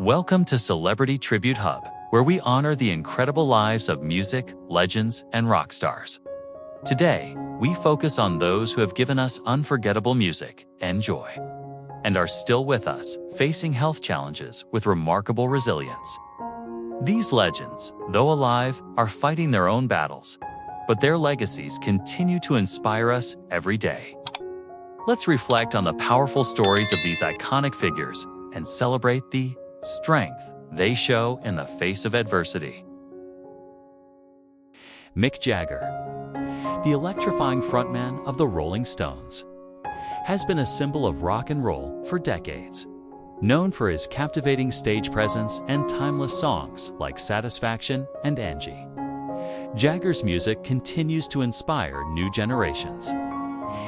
Welcome to Celebrity Tribute Hub, where we honor the incredible lives of music, legends, and rock stars. Today, we focus on those who have given us unforgettable music and joy, and are still with us, facing health challenges with remarkable resilience. These legends, though alive, are fighting their own battles, but their legacies continue to inspire us every day. Let's reflect on the powerful stories of these iconic figures and celebrate the strength they show in the face of adversity. Mick Jagger, the electrifying frontman of the Rolling Stones, has been a symbol of rock and roll for decades. Known for his captivating stage presence and timeless songs like Satisfaction and Angie, Jagger's music continues to inspire new generations.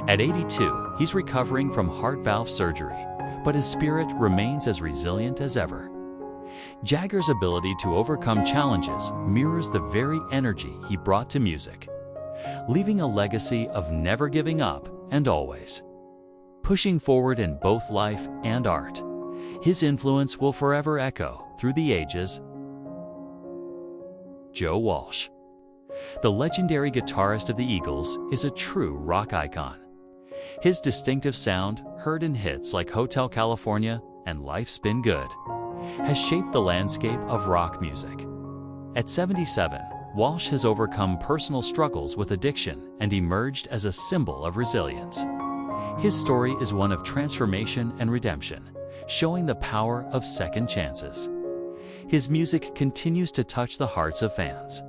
At 82, he's recovering from heart valve surgery, but his spirit remains as resilient as ever. Jagger's ability to overcome challenges mirrors the very energy he brought to music, leaving a legacy of never giving up and always pushing forward in both life and art. His influence will forever echo through the ages. Joe Walsh, the legendary guitarist of the Eagles, is a true rock icon. His distinctive sound, heard in hits like Hotel California and Life's Been Good, has shaped the landscape of rock music. At 77, Walsh has overcome personal struggles with addiction and emerged as a symbol of resilience. His story is one of transformation and redemption, showing the power of second chances. His music continues to touch the hearts of fans,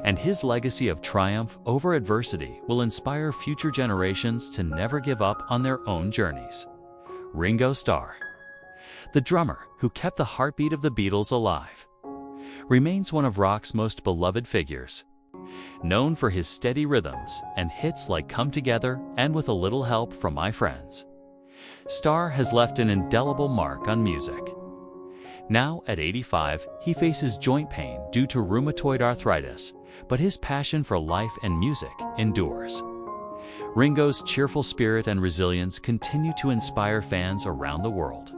and his legacy of triumph over adversity will inspire future generations to never give up on their own journeys. Ringo Starr, the drummer who kept the heartbeat of the Beatles alive, remains one of rock's most beloved figures. Known for his steady rhythms and hits like Come Together and With a Little Help from My Friends, Starr has left an indelible mark on music. Now, at 85, he faces joint pain due to rheumatoid arthritis, but his passion for life and music endures. Ringo's cheerful spirit and resilience continue to inspire fans around the world,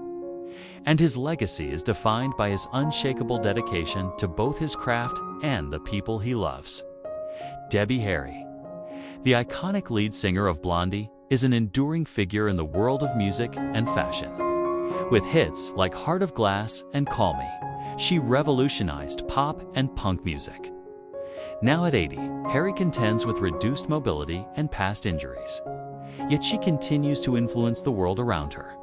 and his legacy is defined by his unshakable dedication to both his craft and the people he loves. Debbie Harry, the iconic lead singer of Blondie, is an enduring figure in the world of music and fashion. With hits like Heart of Glass and Call Me, she revolutionized pop and punk music. Now at 80, Harry contends with reduced mobility and past injuries, yet she continues to influence the world around her.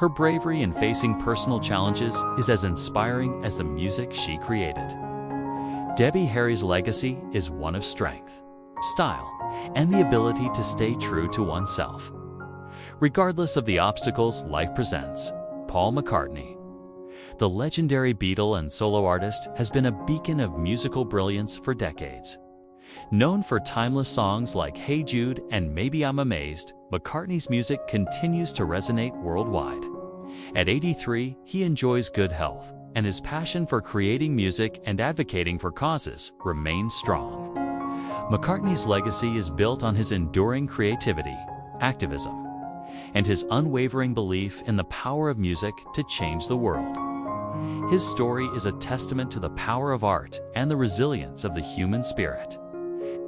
Her bravery in facing personal challenges is as inspiring as the music she created. Debbie Harry's legacy is one of strength, style, and the ability to stay true to oneself, regardless of the obstacles life presents. Paul McCartney, the legendary Beatle and solo artist, has been a beacon of musical brilliance for decades. Known for timeless songs like Hey Jude and Maybe I'm Amazed, McCartney's music continues to resonate worldwide. At 83, he enjoys good health, and his passion for creating music and advocating for causes remains strong. McCartney's legacy is built on his enduring creativity, activism, and his unwavering belief in the power of music to change the world. His story is a testament to the power of art and the resilience of the human spirit.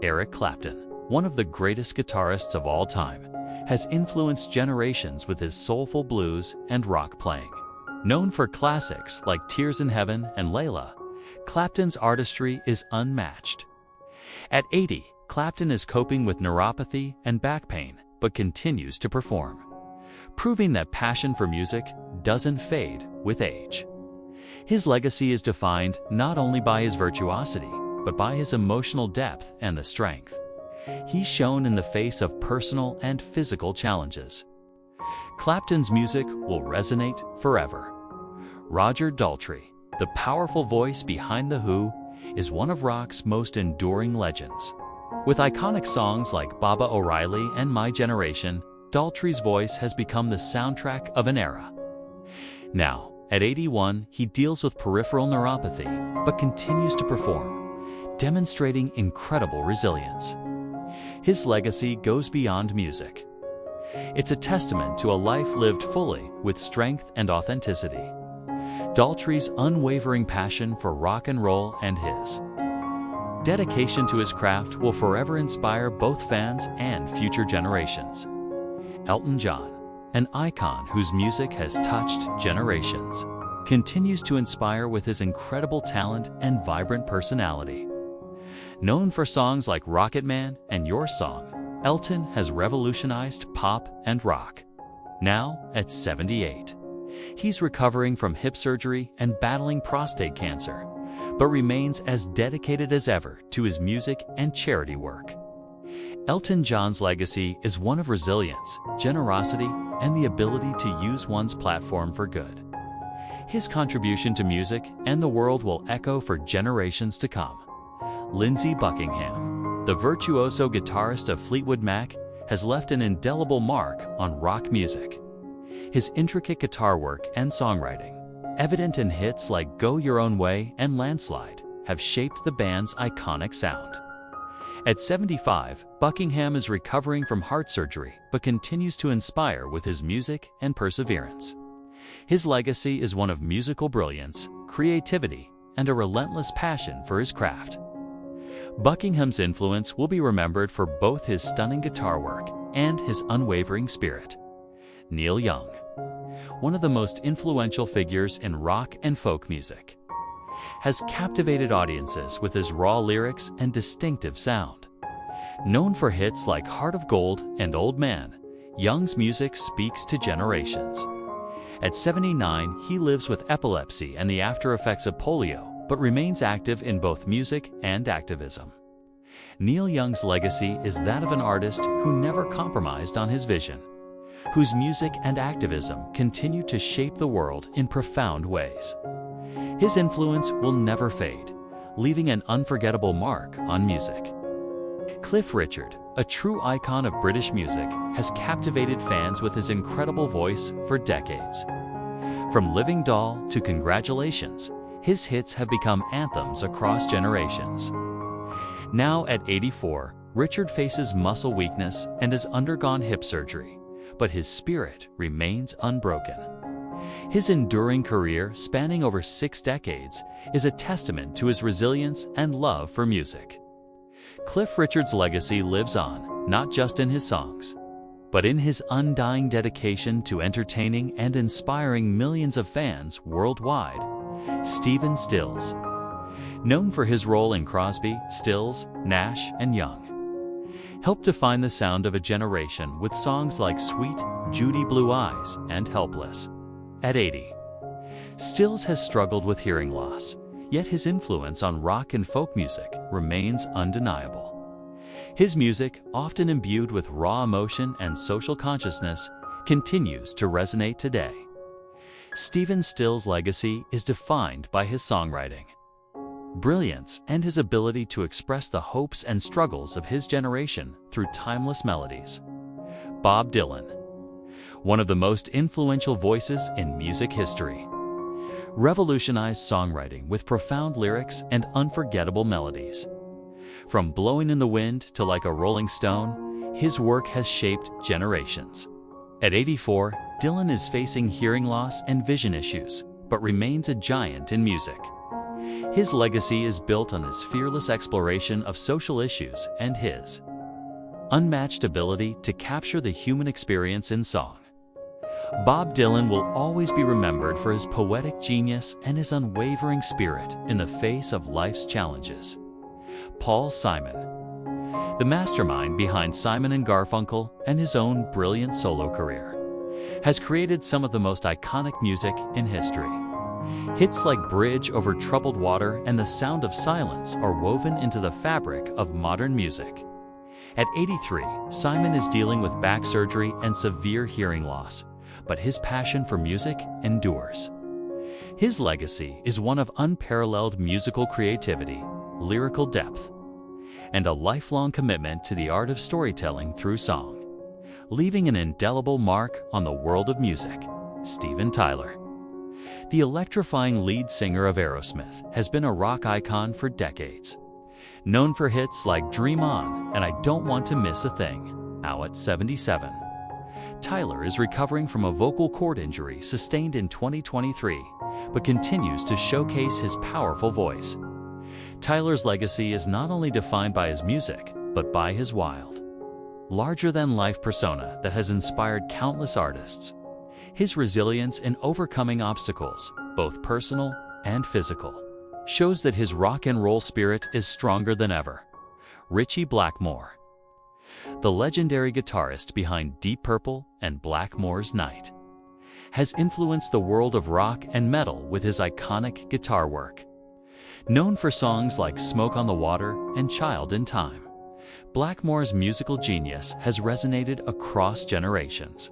Eric Clapton, one of the greatest guitarists of all time, has influenced generations with his soulful blues and rock playing. Known for classics like Tears in Heaven and Layla, Clapton's artistry is unmatched. At 80, Clapton is coping with neuropathy and back pain, but continues to perform, proving that passion for music doesn't fade with age. His legacy is defined not only by his virtuosity, but by his emotional depth and the strength he's shown in the face of personal and physical challenges. Clapton's music will resonate forever. Roger Daltrey, the powerful voice behind The Who, is one of rock's most enduring legends. With iconic songs like Baba O'Reilly and My Generation, Daltrey's voice has become the soundtrack of an era. Now, at 81, he deals with peripheral neuropathy, but continues to perform, demonstrating incredible resilience. His legacy goes beyond music. It's a testament to a life lived fully with strength and authenticity. Daltrey's unwavering passion for rock and roll and his dedication to his craft will forever inspire both fans and future generations. Elton John, an icon whose music has touched generations, continues to inspire with his incredible talent and vibrant personality. Known for songs like Rocket Man and Your Song, Elton has revolutionized pop and rock. Now, at 78, he's recovering from hip surgery and battling prostate cancer, but remains as dedicated as ever to his music and charity work. Elton John's legacy is one of resilience, generosity, and the ability to use one's platform for good. His contribution to music and the world will echo for generations to come. Lindsey Buckingham, the virtuoso guitarist of Fleetwood Mac, has left an indelible mark on rock music. His intricate guitar work and songwriting, evident in hits like Go Your Own Way and Landslide, have shaped the band's iconic sound. At 75, Buckingham is recovering from heart surgery but continues to inspire with his music and perseverance. His legacy is one of musical brilliance, creativity, and a relentless passion for his craft. Buckingham's influence will be remembered for both his stunning guitar work and his unwavering spirit. Neil Young, one of the most influential figures in rock and folk music, has captivated audiences with his raw lyrics and distinctive sound. Known for hits like Heart of Gold and Old Man, Young's music speaks to generations. At 79, he lives with epilepsy and the after effects of polio, but remains active in both music and activism. Neil Young's legacy is that of an artist who never compromised on his vision, whose music and activism continue to shape the world in profound ways. His influence will never fade, leaving an unforgettable mark on music. Cliff Richard, a true icon of British music, has captivated fans with his incredible voice for decades. From Living Doll to Congratulations, his hits have become anthems across generations. Now at 84, Richard faces muscle weakness and has undergone hip surgery, but his spirit remains unbroken. His enduring career, spanning over 6 decades, is a testament to his resilience and love for music. Cliff Richard's legacy lives on, not just in his songs, but in his undying dedication to entertaining and inspiring millions of fans worldwide. Stephen Stills, known for his role in Crosby, Stills, Nash, and Young, helped define the sound of a generation with songs like Sweet Judy Blue Eyes and Helpless. At 80, Stills has struggled with hearing loss, yet his influence on rock and folk music remains undeniable. His music, often imbued with raw emotion and social consciousness, continues to resonate today. Stephen Stills' legacy is defined by his songwriting, brilliance, and his ability to express the hopes and struggles of his generation through timeless melodies. Bob Dylan, one of the most influential voices in music history, revolutionized songwriting with profound lyrics and unforgettable melodies. From Blowing in the Wind to Like a Rolling Stone, his work has shaped generations. At 84, Dylan is facing hearing loss and vision issues, but remains a giant in music. His legacy is built on his fearless exploration of social issues and his unmatched ability to capture the human experience in song. Bob Dylan will always be remembered for his poetic genius and his unwavering spirit in the face of life's challenges. Paul Simon, the mastermind behind Simon & Garfunkel and his own brilliant solo career, has created some of the most iconic music in history. Hits like Bridge Over Troubled Water and The Sound of Silence are woven into the fabric of modern music. At 83, Simon is dealing with back surgery and severe hearing loss, but his passion for music endures. His legacy is one of unparalleled musical creativity, lyrical depth, and a lifelong commitment to the art of storytelling through song, leaving an indelible mark on the world of music. Steven Tyler, the electrifying lead singer of Aerosmith, has been a rock icon for decades. Known for hits like Dream On and I Don't Want to Miss a Thing, now at 77, Tyler is recovering from a vocal cord injury sustained in 2023, but continues to showcase his powerful voice. Tyler's legacy is not only defined by his music, but by his wild, larger-than-life persona that has inspired countless artists. His resilience in overcoming obstacles, both personal and physical, shows that his rock and roll spirit is stronger than ever. Ritchie Blackmore. The legendary guitarist behind Deep Purple and Blackmore's Night has influenced the world of rock and metal with his iconic guitar work. Known for songs like Smoke on the Water and Child in Time, Blackmore's musical genius has resonated across generations.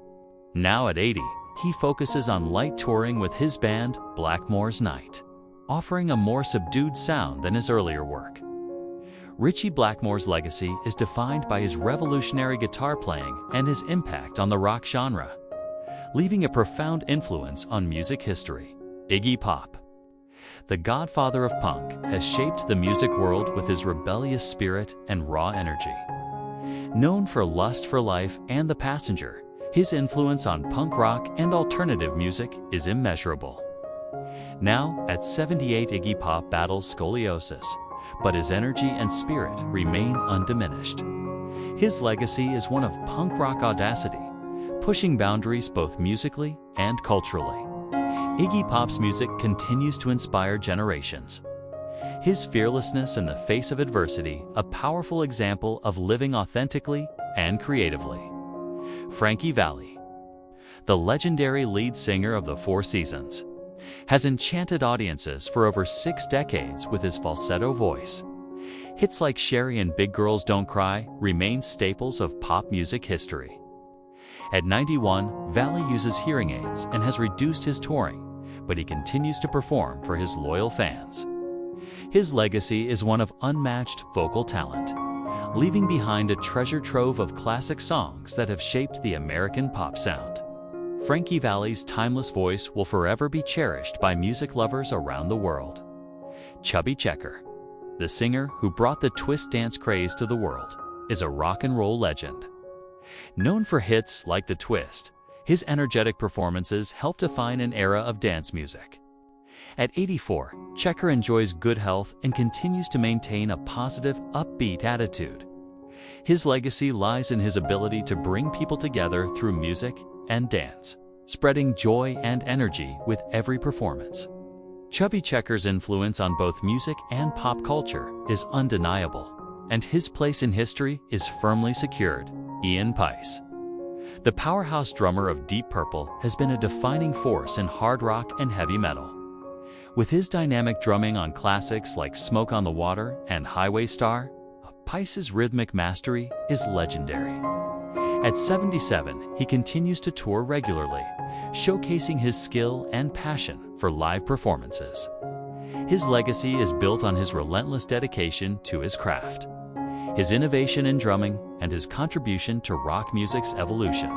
Now at 80, he focuses on light touring with his band Blackmore's Night, offering a more subdued sound than his earlier work. Ritchie Blackmore's legacy is defined by his revolutionary guitar playing and his impact on the rock genre, leaving a profound influence on music history. Iggy Pop. The godfather of punk has shaped the music world with his rebellious spirit and raw energy. Known for Lust for Life and The Passenger, his influence on punk rock and alternative music is immeasurable. Now, at 78, Iggy Pop battles scoliosis, but his energy and spirit remain undiminished. His legacy is one of punk rock audacity, pushing boundaries both musically and culturally. Iggy Pop's music continues to inspire generations. His fearlessness in the face of adversity, a powerful example of living authentically and creatively. Frankie Valli. The legendary lead singer of the Four Seasons has enchanted audiences for over 6 decades with his falsetto voice. Hits like Sherry and Big Girls Don't Cry remain staples of pop music history. At 91, Valli uses hearing aids and has reduced his touring, but he continues to perform for his loyal fans. His legacy is one of unmatched vocal talent, leaving behind a treasure trove of classic songs that have shaped the American pop sound. Frankie Valli's timeless voice will forever be cherished by music lovers around the world. Chubby Checker. The singer who brought the twist dance craze to the world is a rock and roll legend. Known for hits like The Twist, his energetic performances helped define an era of dance music. At 84, Checker enjoys good health and continues to maintain a positive, upbeat attitude. His legacy lies in his ability to bring people together through music and dance, spreading joy and energy with every performance. Chubby Checker's influence on both music and pop culture is undeniable, and his place in history is firmly secured. Ian Paice. The powerhouse drummer of Deep Purple has been a defining force in hard rock and heavy metal. With his dynamic drumming on classics like Smoke on the Water and Highway Star, Paice's rhythmic mastery is legendary. At 77, he continues to tour regularly, showcasing his skill and passion for live performances. His legacy is built on his relentless dedication to his craft, his innovation in drumming, and his contribution to rock music's evolution.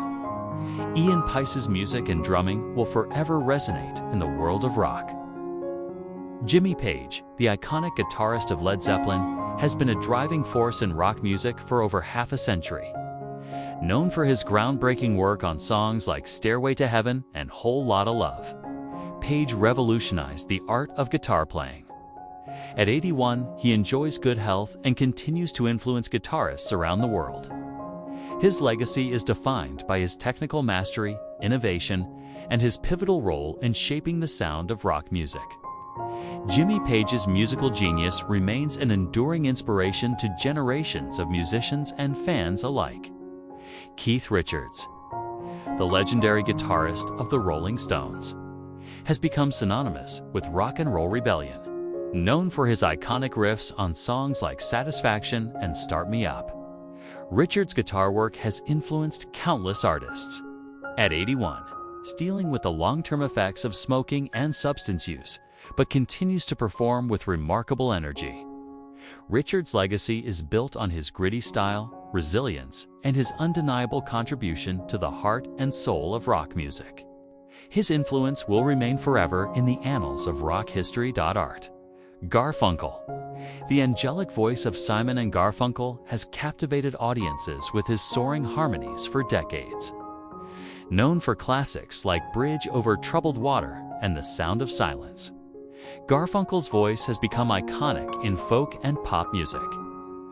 Ian Paice's music and drumming will forever resonate in the world of rock. Jimmy Page, the iconic guitarist of Led Zeppelin, has been a driving force in rock music for over half a century. Known for his groundbreaking work on songs like Stairway to Heaven and Whole Lotta Love, Page revolutionized the art of guitar playing. At 81, he enjoys good health and continues to influence guitarists around the world. His legacy is defined by his technical mastery, innovation, and his pivotal role in shaping the sound of rock music. Jimmy Page's musical genius remains an enduring inspiration to generations of musicians and fans alike. Keith Richards, the legendary guitarist of the Rolling Stones, has become synonymous with rock and roll rebellion. Known for his iconic riffs on songs like Satisfaction and Start Me Up, Richards' guitar work has influenced countless artists. At 81, dealing with the long-term effects of smoking and substance use, but continues to perform with remarkable energy. Richards' legacy is built on his gritty style, resilience, and his undeniable contribution to the heart and soul of rock music. His influence will remain forever in the annals of rock history. Art. Garfunkel. The angelic voice of Simon and Garfunkel has captivated audiences with his soaring harmonies for decades. Known for classics like Bridge Over Troubled Water and The Sound of Silence, Garfunkel's voice has become iconic in folk and pop music.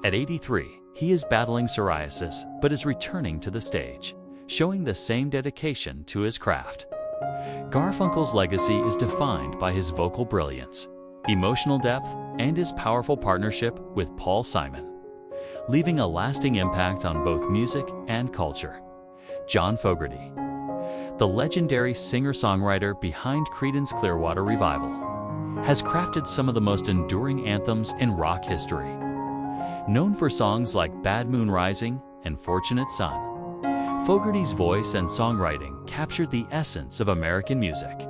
At 83, he is battling psoriasis but is returning to the stage, showing the same dedication to his craft. Garfunkel's legacy is defined by his vocal brilliance, emotional depth, and his powerful partnership with Paul Simon, leaving a lasting impact on both music and culture. John Fogerty, the legendary singer-songwriter behind Creedence Clearwater Revival, has crafted some of the most enduring anthems in rock history. Known for songs like Bad Moon Rising and Fortunate Son, Fogerty's voice and songwriting captured the essence of American music.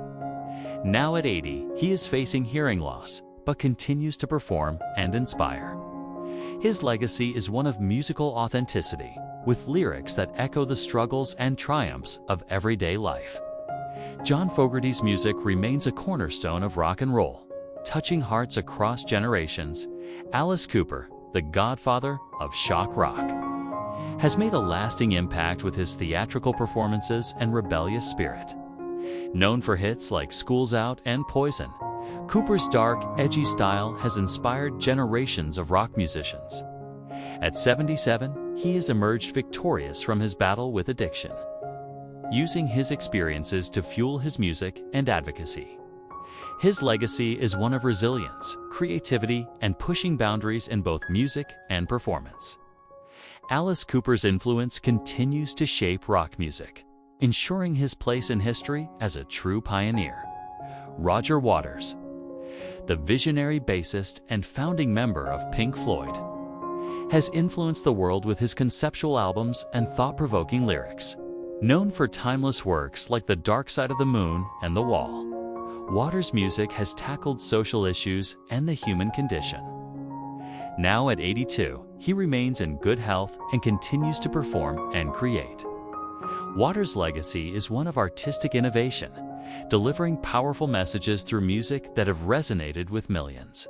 Now at 80, he is facing hearing loss, but continues to perform and inspire. His legacy is one of musical authenticity, with lyrics that echo the struggles and triumphs of everyday life. John Fogerty's music remains a cornerstone of rock and roll, touching hearts across generations. Alice Cooper, the godfather of shock rock, has made a lasting impact with his theatrical performances and rebellious spirit. Known for hits like School's Out and Poison, Cooper's dark, edgy style has inspired generations of rock musicians. At 77, he has emerged victorious from his battle with addiction, using his experiences to fuel his music and advocacy. His legacy is one of resilience, creativity, and pushing boundaries in both music and performance. Alice Cooper's influence continues to shape rock music, ensuring his place in history as a true pioneer. Roger Waters, the visionary bassist and founding member of Pink Floyd, has influenced the world with his conceptual albums and thought-provoking lyrics. Known for timeless works like The Dark Side of the Moon and The Wall, Waters' music has tackled social issues and the human condition. Now at 82, he remains in good health and continues to perform and create. Waters' legacy is one of artistic innovation, delivering powerful messages through music that have resonated with millions.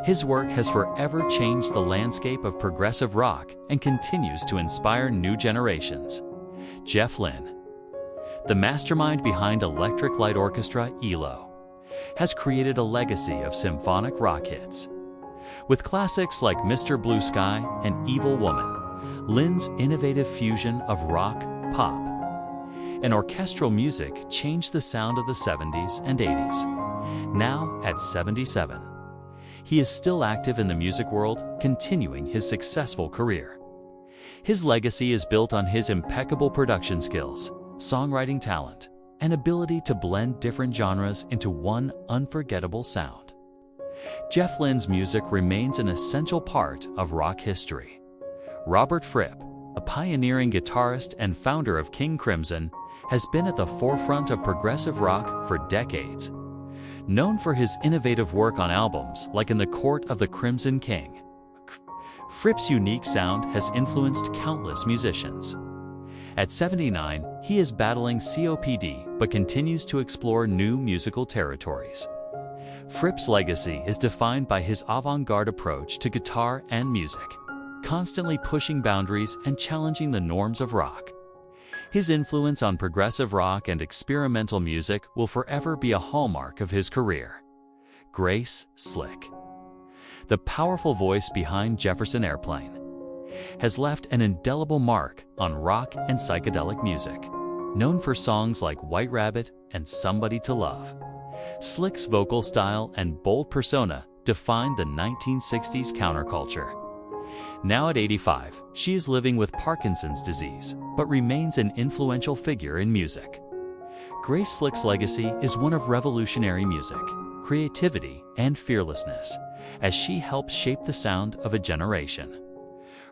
His work has forever changed the landscape of progressive rock and continues to inspire new generations. Jeff Lynne, the mastermind behind Electric Light Orchestra (ELO), has created a legacy of symphonic rock hits. With classics like Mr. Blue Sky and Evil Woman, Lynne's innovative fusion of rock, pop, and orchestral music changed the sound of the 70s and 80s. Now at 77, he is still active in the music world, continuing his successful career. His legacy is built on his impeccable production skills, songwriting talent, and ability to blend different genres into one unforgettable sound. Jeff Lynne's music remains an essential part of rock history. Robert Fripp, a pioneering guitarist and founder of King Crimson, has been at the forefront of progressive rock for decades. Known for his innovative work on albums like In the Court of the Crimson King, Fripp's unique sound has influenced countless musicians. At 79, he is battling COPD but continues to explore new musical territories. Fripp's legacy is defined by his avant-garde approach to guitar and music, constantly pushing boundaries and challenging the norms of rock. His influence on progressive rock and experimental music will forever be a hallmark of his career. Grace Slick, the powerful voice behind Jefferson Airplane, has left an indelible mark on rock and psychedelic music. Known for songs like White Rabbit and Somebody to Love, Slick's vocal style and bold persona defined the 1960s counterculture. Now at 85, she is living with Parkinson's disease, but remains an influential figure in music. Grace Slick's legacy is one of revolutionary music, creativity, and fearlessness, as she helped shape the sound of a generation.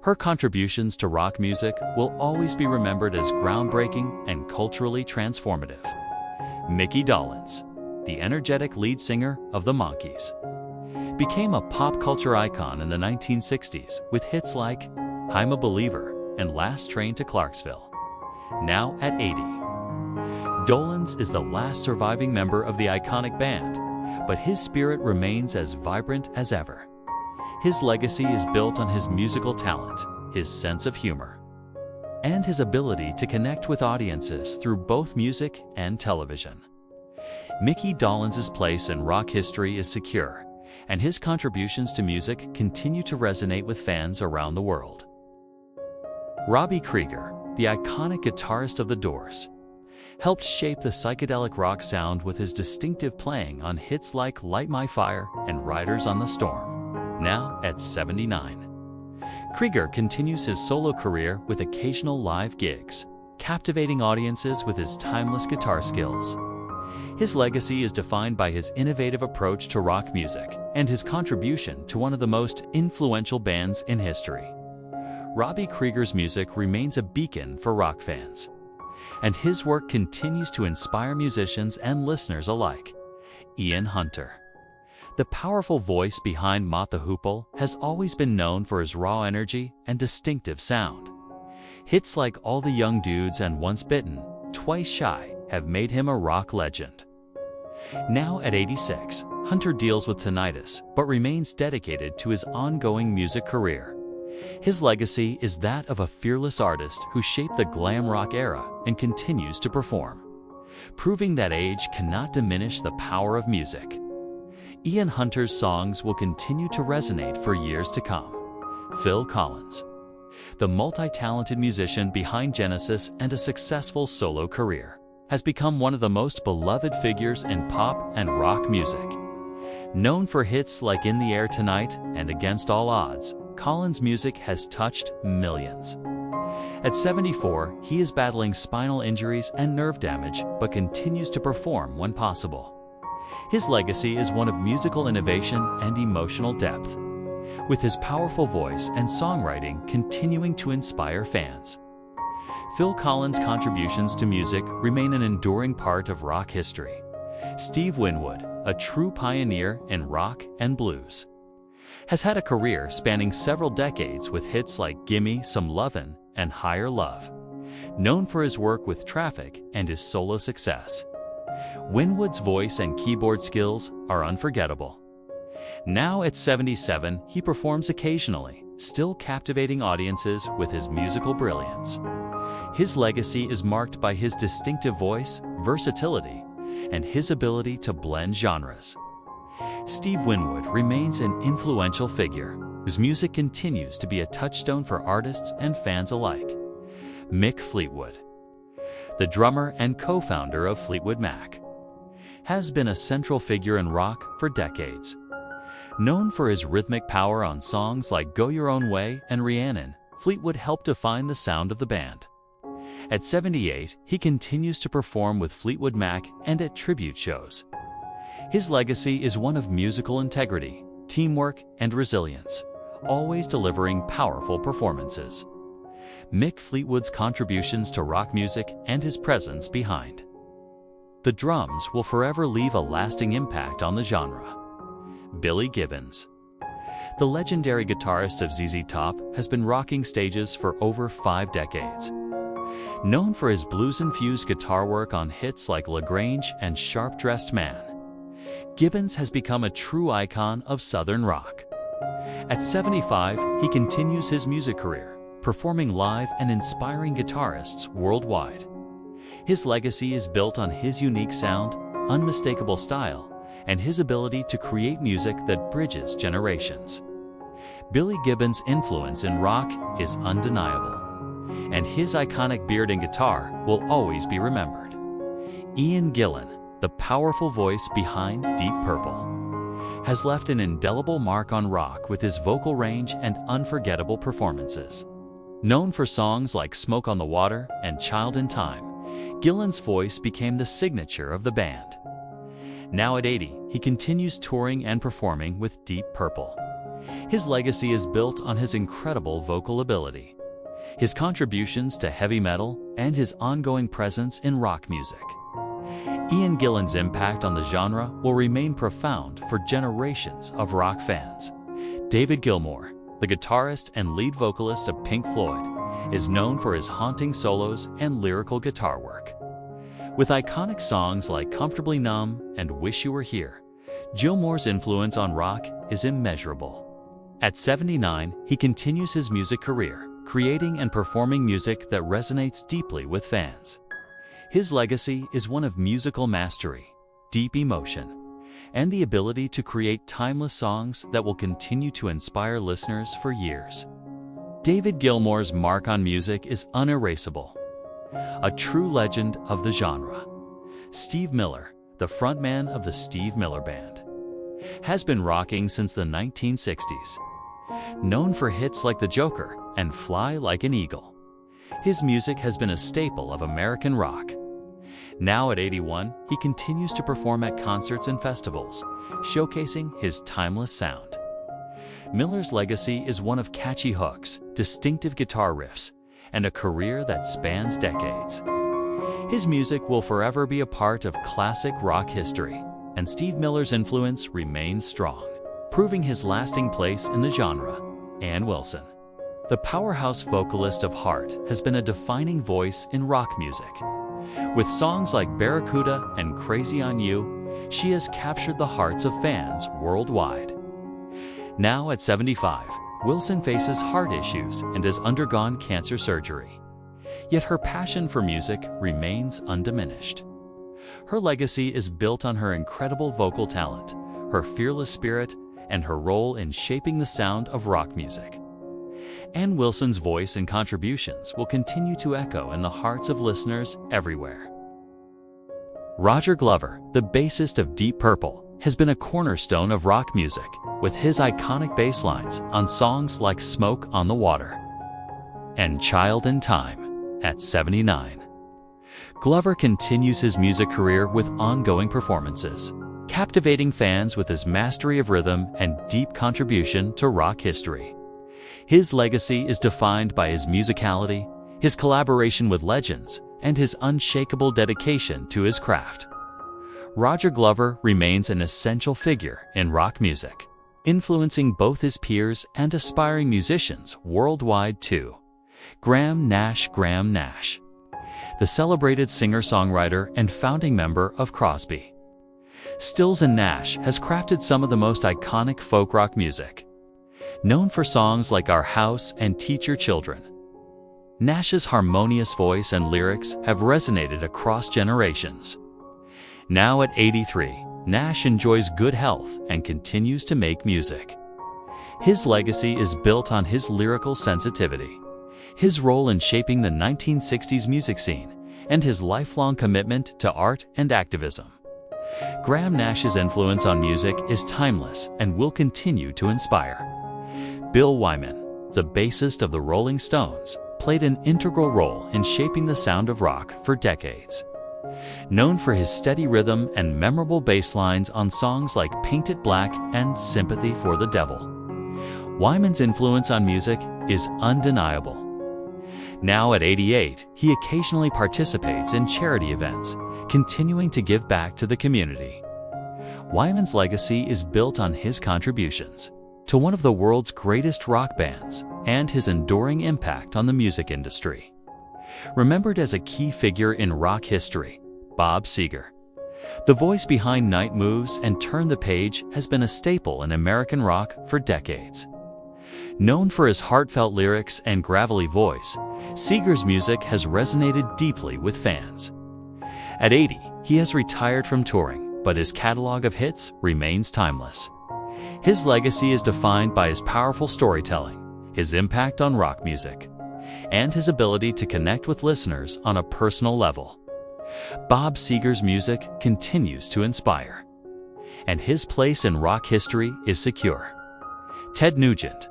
Her contributions to rock music will always be remembered as groundbreaking and culturally transformative. Mickey Dolenz, the energetic lead singer of the Monkees, became a pop culture icon in the 1960s with hits like I'm a Believer and Last Train to Clarksville. Now at 80, Dolenz is the last surviving member of the iconic band, but his spirit remains as vibrant as ever. His legacy is built on his musical talent, his sense of humor, and his ability to connect with audiences through both music and television. Mickey Dolenz' place in rock history is secure, and his contributions to music continue to resonate with fans around the world. Robbie Krieger, the iconic guitarist of The Doors, helped shape the psychedelic rock sound with his distinctive playing on hits like Light My Fire and Riders on the Storm. Now at 79, Krieger continues his solo career with occasional live gigs, captivating audiences with his timeless guitar skills. His legacy is defined by his innovative approach to rock music and his contribution to one of the most influential bands in history. Robbie Krieger's music remains a beacon for rock fans, and his work continues to inspire musicians and listeners alike. Ian Hunter, the powerful voice behind Mott the Hoople, has always been known for his raw energy and distinctive sound. Hits like All the Young Dudes and Once Bitten, Twice Shy have made him a rock legend. Now at 86, Hunter deals with tinnitus but remains dedicated to his ongoing music career. His legacy is that of a fearless artist who shaped the glam rock era and continues to perform, proving that age cannot diminish the power of music. Ian Hunter's songs will continue to resonate for years to come. Phil Collins, the multi-talented musician behind Genesis and a successful solo career, has become one of the most beloved figures in pop and rock music. Known for hits like In the Air Tonight and Against All Odds, Collins' music has touched millions. At 74, he is battling spinal injuries and nerve damage, but continues to perform when possible. His legacy is one of musical innovation and emotional depth, with his powerful voice and songwriting continuing to inspire fans. Phil Collins' contributions to music remain an enduring part of rock history. Steve Winwood, a true pioneer in rock and blues, has had a career spanning several decades with hits like Gimme Some Lovin' and Higher Love. Known for his work with Traffic and his solo success, Winwood's voice and keyboard skills are unforgettable. Now at 77, he performs occasionally, still captivating audiences with his musical brilliance. His legacy is marked by his distinctive voice, versatility, and his ability to blend genres. Steve Winwood remains an influential figure whose music continues to be a touchstone for artists and fans alike. Mick Fleetwood, the drummer and co-founder of Fleetwood Mac, has been a central figure in rock for decades. Known for his rhythmic power on songs like Go Your Own Way and Rhiannon, Fleetwood helped define the sound of the band. At 78, he continues to perform with Fleetwood Mac and at tribute shows. His legacy is one of musical integrity, teamwork, and resilience, always delivering powerful performances. Mick Fleetwood's contributions to rock music and his presence behind the drums will forever leave a lasting impact on the genre. Billy Gibbons, the legendary guitarist of ZZ Top, has been rocking stages for over 5 decades. Known for his blues-infused guitar work on hits like LaGrange and Sharp Dressed Man, Gibbons has become a true icon of Southern rock. At 75, he continues his music career, performing live and inspiring guitarists worldwide. His legacy is built on his unique sound, unmistakable style, and his ability to create music that bridges generations. Billy Gibbons' influence in rock is undeniable, and his iconic beard and guitar will always be remembered. Ian Gillan, the powerful voice behind Deep Purple, has left an indelible mark on rock with his vocal range and unforgettable performances. Known for songs like Smoke on the Water and Child in Time, Gillan's voice became the signature of the band. Now at 80, he continues touring and performing with Deep Purple. His legacy is built on his incredible vocal ability, his contributions to heavy metal, and his ongoing presence in rock music. Ian Gillan's impact on the genre will remain profound for generations of rock fans. David Gilmour, the guitarist and lead vocalist of Pink Floyd, is known for his haunting solos and lyrical guitar work. With iconic songs like Comfortably Numb and Wish You Were Here, Gilmour's influence on rock is immeasurable. At 79, he continues his music career, creating and performing music that resonates deeply with fans. His legacy is one of musical mastery, deep emotion, and the ability to create timeless songs that will continue to inspire listeners for years. David Gilmour's mark on music is unerasable. A true legend of the genre, Steve Miller, the frontman of the Steve Miller Band, has been rocking since the 1960s. Known for hits like The Joker and Fly Like an Eagle, his music has been a staple of American rock. Now at 81, he continues to perform at concerts and festivals, showcasing his timeless sound. Miller's legacy is one of catchy hooks, distinctive guitar riffs, and a career that spans decades. His music will forever be a part of classic rock history, and Steve Miller's influence remains strong, proving his lasting place in the genre. Ann Wilson, the powerhouse vocalist of Heart, has been a defining voice in rock music. With songs like Barracuda and Crazy on You, she has captured the hearts of fans worldwide. Now at 75, Wilson faces heart issues and has undergone cancer surgery. Yet her passion for music remains undiminished. Her legacy is built on her incredible vocal talent, her fearless spirit, and her role in shaping the sound of rock music. Ann Wilson's voice and contributions will continue to echo in the hearts of listeners everywhere. Roger Glover, the bassist of Deep Purple, has been a cornerstone of rock music, with his iconic bass lines on songs like Smoke on the Water and Child in Time. At 79, Glover continues his music career with ongoing performances, captivating fans with his mastery of rhythm and deep contribution to rock history. His legacy is defined by his musicality, his collaboration with legends, and his unshakable dedication to his craft. Roger Glover remains an essential figure in rock music, influencing both his peers and aspiring musicians worldwide too. Graham Nash, the celebrated singer-songwriter and founding member of Crosby, Stills and Nash, has crafted some of the most iconic folk rock music. Known for songs like Our House and Teach Your Children, Nash's harmonious voice and lyrics have resonated across generations. Now at 83, Nash enjoys good health and continues to make music. His legacy is built on his lyrical sensitivity, his role in shaping the 1960s music scene, and his lifelong commitment to art and activism. Graham Nash's influence on music is timeless and will continue to inspire. Bill Wyman, the bassist of the Rolling Stones, played an integral role in shaping the sound of rock for decades. Known for his steady rhythm and memorable bass lines on songs like Paint It Black and Sympathy for the Devil, Wyman's influence on music is undeniable. Now at 88, he occasionally participates in charity events, continuing to give back to the community. Wyman's legacy is built on his contributions to one of the world's greatest rock bands and his enduring impact on the music industry. Remembered as a key figure in rock history, Bob Seger, the voice behind Night Moves and Turn the Page, has been a staple in American rock for decades. Known for his heartfelt lyrics and gravelly voice, Seger's music has resonated deeply with fans. At 80, he has retired from touring, but his catalog of hits remains timeless. His legacy is defined by his powerful storytelling, his impact on rock music, and his ability to connect with listeners on a personal level. Bob Seger's music continues to inspire, and his place in rock history is secure. Ted Nugent,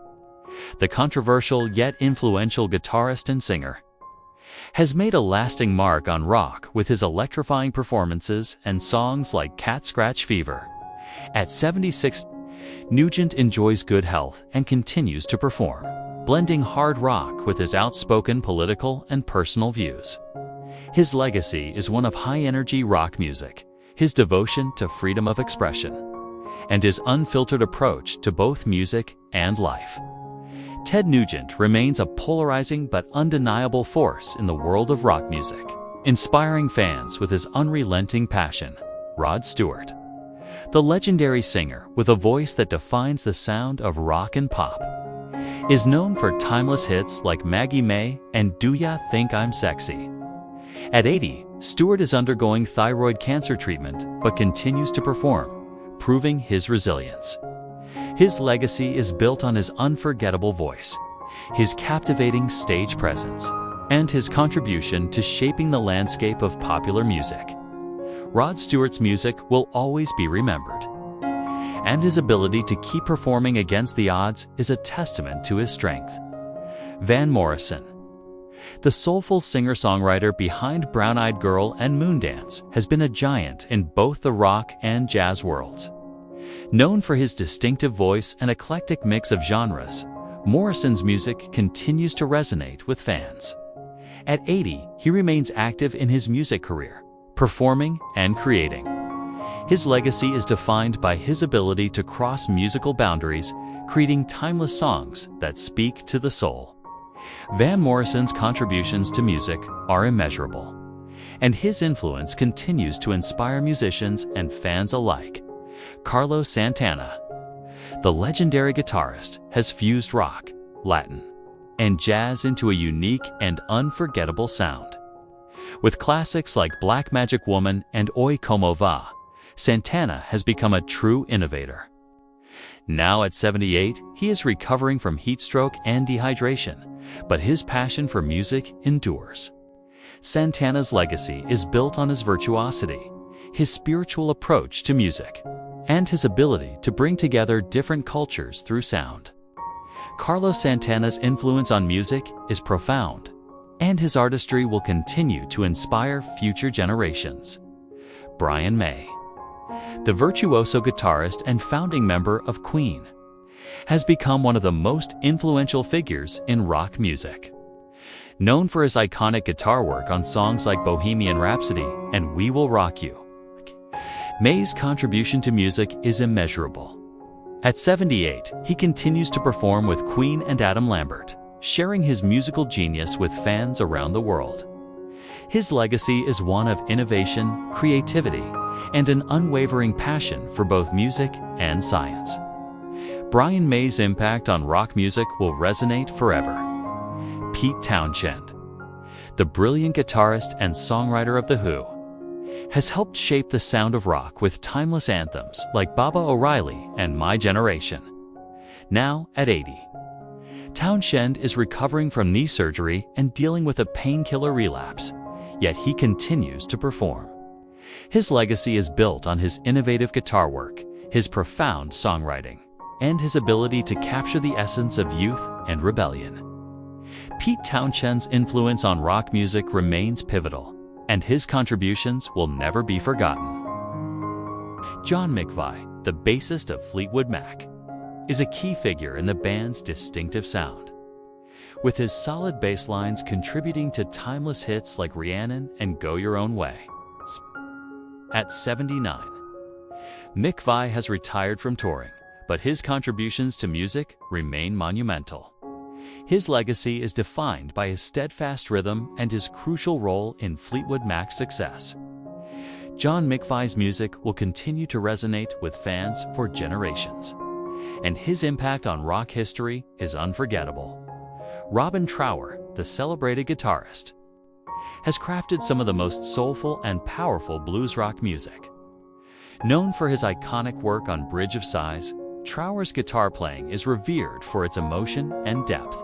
the controversial yet influential guitarist and singer, has made a lasting mark on rock with his electrifying performances and songs like Cat Scratch Fever. At 76, Nugent enjoys good health and continues to perform, blending hard rock with his outspoken political and personal views. His legacy is one of high-energy rock music, his devotion to freedom of expression, and his unfiltered approach to both music and life. Ted Nugent remains a polarizing but undeniable force in the world of rock music, inspiring fans with his unrelenting passion. Rod Stewart, the legendary singer with a voice that defines the sound of rock and pop, is known for timeless hits like Maggie May and Do Ya Think I'm Sexy. At 80, Stewart is undergoing thyroid cancer treatment but continues to perform, proving his resilience. His legacy is built on his unforgettable voice, his captivating stage presence, and his contribution to shaping the landscape of popular music. Rod Stewart's music will always be remembered, and his ability to keep performing against the odds is a testament to his strength. Van Morrison. The soulful singer-songwriter behind Brown Eyed Girl and Moondance has been a giant in both the rock and jazz worlds. Known for his distinctive voice and eclectic mix of genres, Morrison's music continues to resonate with fans. At 80, he remains active in his music career, performing and creating. His legacy is defined by his ability to cross musical boundaries, creating timeless songs that speak to the soul. Van Morrison's contributions to music are immeasurable, and his influence continues to inspire musicians and fans alike. Carlos Santana. The legendary guitarist has fused rock, Latin, and jazz into a unique and unforgettable sound. With classics like Black Magic Woman and Oi Como Va, Santana has become a true innovator. Now at 78, he is recovering from heat stroke and dehydration, but his passion for music endures. Santana's legacy is built on his virtuosity, his spiritual approach to music, and his ability to bring together different cultures through sound. Carlos Santana's influence on music is profound, and his artistry will continue to inspire future generations. Brian May. The virtuoso guitarist and founding member of Queen has become one of the most influential figures in rock music. Known for his iconic guitar work on songs like Bohemian Rhapsody and We Will Rock You, May's contribution to music is immeasurable. At 78, he continues to perform with Queen and Adam Lambert, sharing his musical genius with fans around the world. His legacy is one of innovation, creativity, and an unwavering passion for both music and science. Brian May's impact on rock music will resonate forever. Pete Townshend. The brilliant guitarist and songwriter of The Who has helped shape the sound of rock with timeless anthems like Baba O'Reilly and My Generation. Now at 80, Townshend is recovering from knee surgery and dealing with a painkiller relapse, yet he continues to perform. His legacy is built on his innovative guitar work, his profound songwriting, and his ability to capture the essence of youth and rebellion. Pete Townshend's influence on rock music remains pivotal, and his contributions will never be forgotten. John McVie, the bassist of Fleetwood Mac, is a key figure in the band's distinctive sound, with his solid bass lines contributing to timeless hits like Rhiannon and Go Your Own Way. At 79, McVie has retired from touring, but his contributions to music remain monumental. His legacy is defined by his steadfast rhythm and his crucial role in Fleetwood Mac's success. John McVie's music will continue to resonate with fans for generations, and his impact on rock history is unforgettable. Robin Trower, the celebrated guitarist, has crafted some of the most soulful and powerful blues rock music. Known for his iconic work on Bridge of Sighs, Trower's guitar playing is revered for its emotion and depth.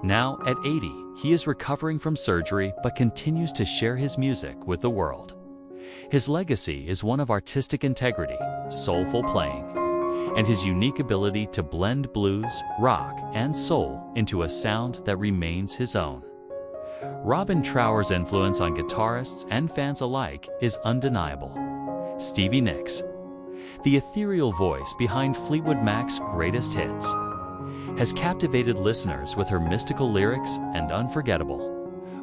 Now at 80, he is recovering from surgery but continues to share his music with the world. His legacy is one of artistic integrity, soulful playing, and his unique ability to blend blues, rock, and soul into a sound that remains his own. Robin Trower's influence on guitarists and fans alike is undeniable. Stevie Nicks. The ethereal voice behind Fleetwood Mac's greatest hits has captivated listeners with her mystical lyrics and unforgettable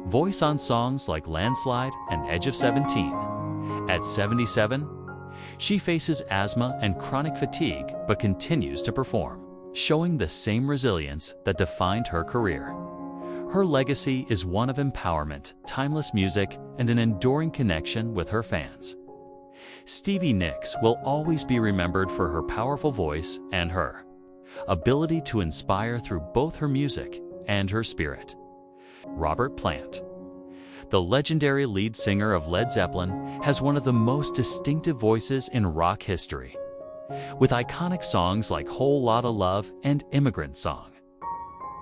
voice on songs like Landslide and Edge of 17. At 77, she faces asthma and chronic fatigue but continues to perform, showing the same resilience that defined her career. Her legacy is one of empowerment, timeless music, and an enduring connection with her fans. Stevie Nicks will always be remembered for her powerful voice and her ability to inspire through both her music and her spirit. Robert Plant. The legendary lead singer of Led Zeppelin has one of the most distinctive voices in rock history, with iconic songs like Whole Lotta Love and Immigrant Song.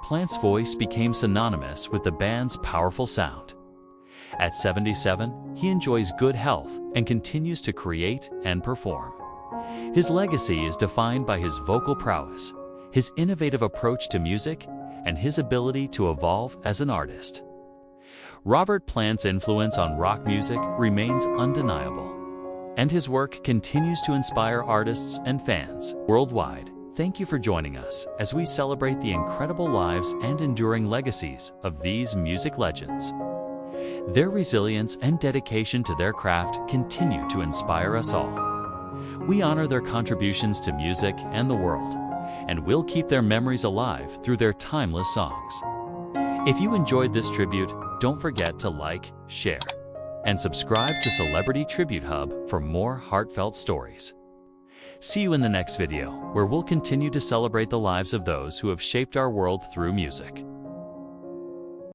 Plant's voice became synonymous with the band's powerful sound. At 77, he enjoys good health and continues to create and perform. His legacy is defined by his vocal prowess, his innovative approach to music, and his ability to evolve as an artist. Robert Plant's influence on rock music remains undeniable, and his work continues to inspire artists and fans worldwide. Thank you for joining us as we celebrate the incredible lives and enduring legacies of these music legends. Their resilience and dedication to their craft continue to inspire us all. We honor their contributions to music and the world, and we'll keep their memories alive through their timeless songs. If you enjoyed this tribute, don't forget to like, share, and subscribe to Celebrity Tribute Hub for more heartfelt stories. See you in the next video, where we'll continue to celebrate the lives of those who have shaped our world through music.